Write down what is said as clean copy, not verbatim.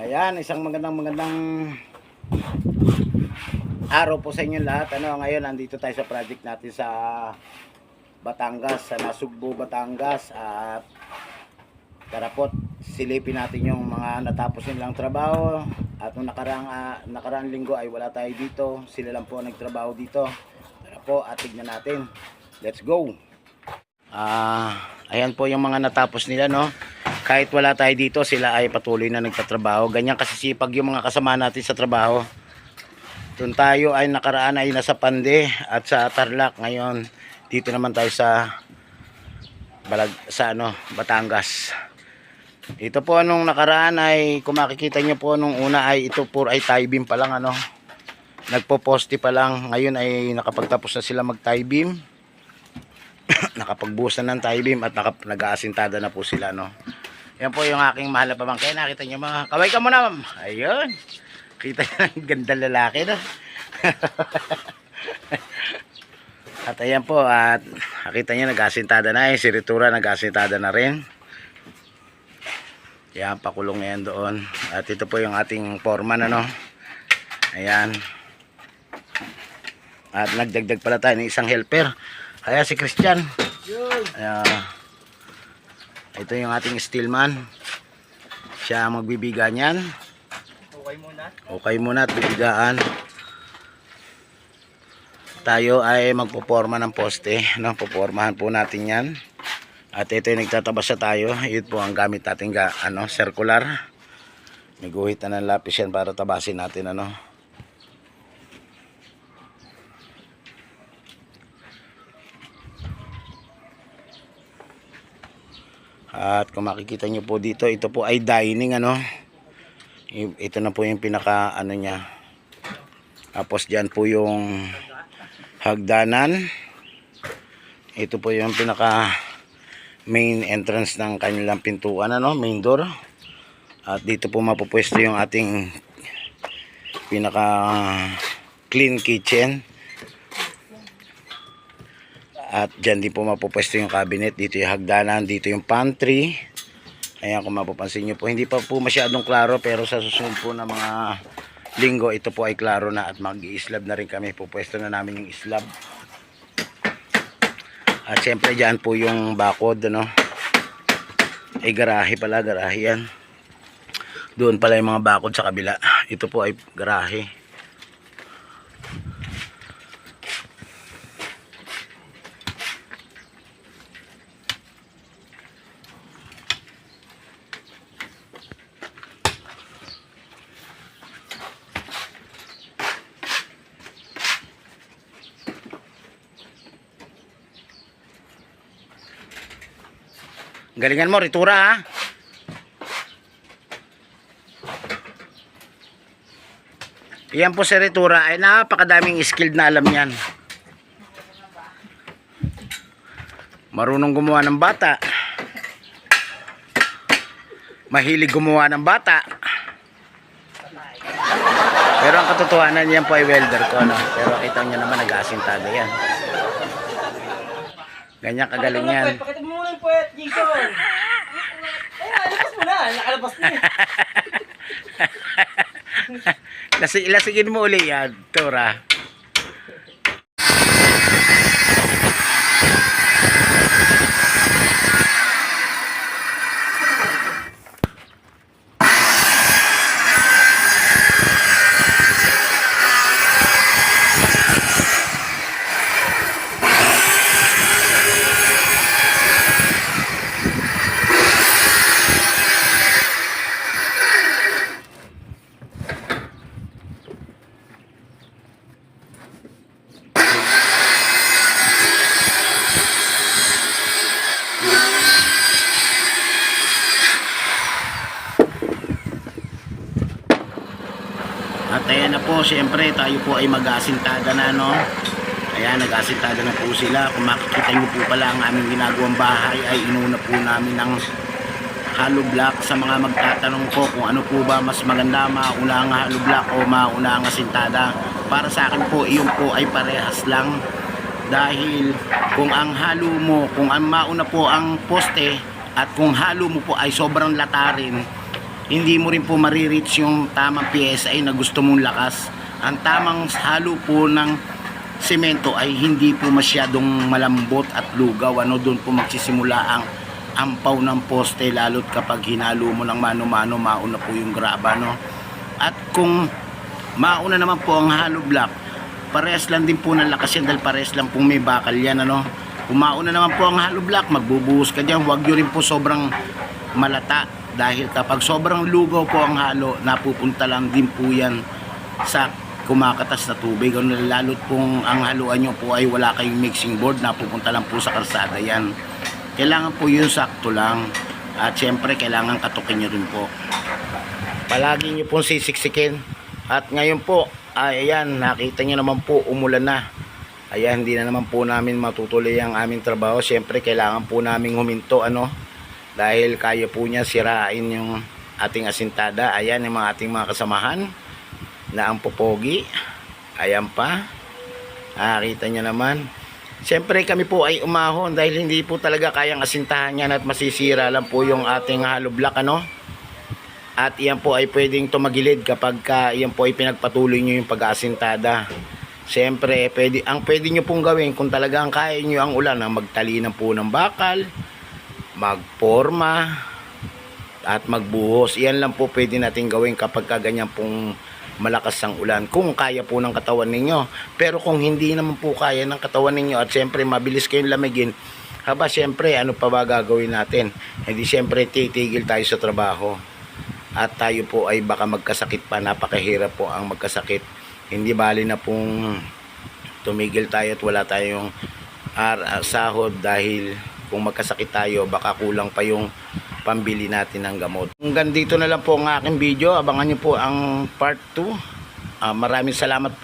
Ayan, isang magandang araw po sa inyo lahat. Ngayon nandito tayo sa project natin sa Batangas, sa Nasugbu, Batangas. At tara po, silipin natin yung mga natapos nilang trabaho. At nung nakaraang linggo ay wala tayo dito. Sila lang po nagtrabaho dito. Tara po at tignan natin. Let's go! Ayan po yung mga natapos nila, no? Kahit wala tayo dito, sila ay patuloy na nagtatrabaho. Ganyan kasisipag yung mga kasama natin sa trabaho. Doon tayo ay nakaraan ay nasa Pande at sa Tarlac. Ngayon, dito naman tayo sa Batangas. Ito po nung nakaraan ay, kung makikita nyo po nung una ay ito po ay tie beam pa lang, nagpo-poste pa lang. Ngayon ay nakapagtapos na sila mag-tie beam. Nakapagbuhos na ng tie beam at nag-aasintada na po sila, Yan po yung aking mahal na pamangkin. Nakita nyo mga, kaway ka muna, ma'am. Ayun. Kita nyo ang ganda lalaki, At ayan po, at nakita nyo nag-aasintada na. Si Ritura nag-aasintada na rin. Yan, pakulong na yan doon. At ito po yung ating foreman, Ayan. At nagdagdag pala tayo ng isang helper. Kaya si Christian. Ito yung ating steelman. Siya magbibiga niyan. Okay muna at bibigaan. Tayo ay magpoporma ng poste, Popormahan po natin yan. At ito yung nagtatabas sa tayo. Ito po ang gamit natin, circular. May guhit na ng lapis yan para tabasin natin, At kung makikita nyo po dito, ito po ay dining, Ito na po yung pinaka niya. Tapos dyan po yung hagdanan. Ito po yung pinaka main entrance ng kanilang pintuan, main door. At dito po mapupwesto yung ating pinaka clean kitchen. At dyan din po mapupwesto yung cabinet. Dito yung hagdanan, dito yung pantry. Ayan, kung mapapansin nyo po, hindi pa po masyadong klaro, pero sa susunod po na mga linggo, ito po ay klaro na at mag-i-slab na rin kami. Pupwesto na namin yung slab. At syempre dyan po yung bakod, Ay garahe pala, garahe yan. Doon pala yung mga bakod sa kabila. Ito po ay garahe. Galingan mo, Ritura, ha? Yan po si Ritura ay napakadaming skilled na alam yan. Marunong gumawa ng bata. Mahilig gumawa ng bata. Pero ang katotohanan yan po ay welder ko, Pero kita nyo naman nag-aasintada yan. Ganyan kagaling yan. Pakita mo muna yung puwet, Jason. Ay, labas mo na. Nakalabas na Lasigin mo uli yan, Tora. At ayan na po, siyempre tayo po ay mag-aasintada na, Ayan, nag-aasintada na po sila. Kung makikita nyo po pala ang aming ginagawang bahay ay inuna po namin ng hollow block. Sa mga magtatanong ko kung ano po ba mas maganda, mauna ang hollow block o mauna ang asintada. Para sa akin po, iyon po ay parehas lang. Dahil kung ang halo mo, kung ang mauna po ang poste at kung halo mo po ay sobrang latarin, hindi mo rin po marireach yung tamang PSI na gusto mong lakas. Ang tamang halo po ng semento ay hindi po masyadong malambot at lugaw. Doon po magsisimula ang ampaw ng poste, lalo't kapag hinalo mo ng mano-mano, mauna po yung graba, no? At kung mauna naman po ang hollow block, parehas lang din po ng lakas yan dahil parehas lang pong may bakal yan, ano? Kung mauna naman po ang hollow block, magbubuhos ka dyan. Huwag nyo rin po sobrang malata dahil kapag sobrang lugaw po ang halo, napupunta lang din po yan sa kumakatas na tubig. Lalo't pong ang haluan nyo po ay wala kayong mixing board, napupunta lang po sa kalsada yan. Kailangan po yun sakto lang. At syempre kailangan katukin nyo rin po. Palagi nyo pong sisiksikin. At ngayon po, ayan, nakita nyo naman po, umulan na. Ayan, hindi na naman po namin matutuloy ang aming trabaho. Syempre kailangan po namin huminto, ano? Dahil kaya po niya sirain yung ating asintada. Ayan yung mga ating mga kasamahan na ang popogi. Ayan pa. Nakita nyo naman. Siyempre kami po ay umahon dahil hindi po talaga kayang asintahan yan at masisira lang po yung ating hollow block, ano? At iyan po ay pwedeng tumagilid kapag iyan po ay pinagpatuloy nyo yung pag-aasintada. Siyempre, ang pwede nyo pong gawin kung talagang kaya nyo ang ulan, magtali na po ng bakal, magporma, at magbuhos. Iyan lang po pwede natin gawin kapag ganyan pong malakas ang ulan, kung kaya po ng katawan ninyo. Pero kung hindi naman po kaya ng katawan ninyo at siyempre mabilis kayong lamigin, siyempre ano pa ba gagawin natin? Hindi siyempre titigil tayo sa trabaho at tayo po ay baka magkasakit pa. Napakahirap po ang magkasakit. Hindi bali na pong tumigil tayo at wala tayong sahod dahil kung magkasakit tayo baka kulang pa yung pambili natin ng gamot. Hanggang dito na lang po ang aking video. Abangan nyo po ang part 2. Maraming salamat po.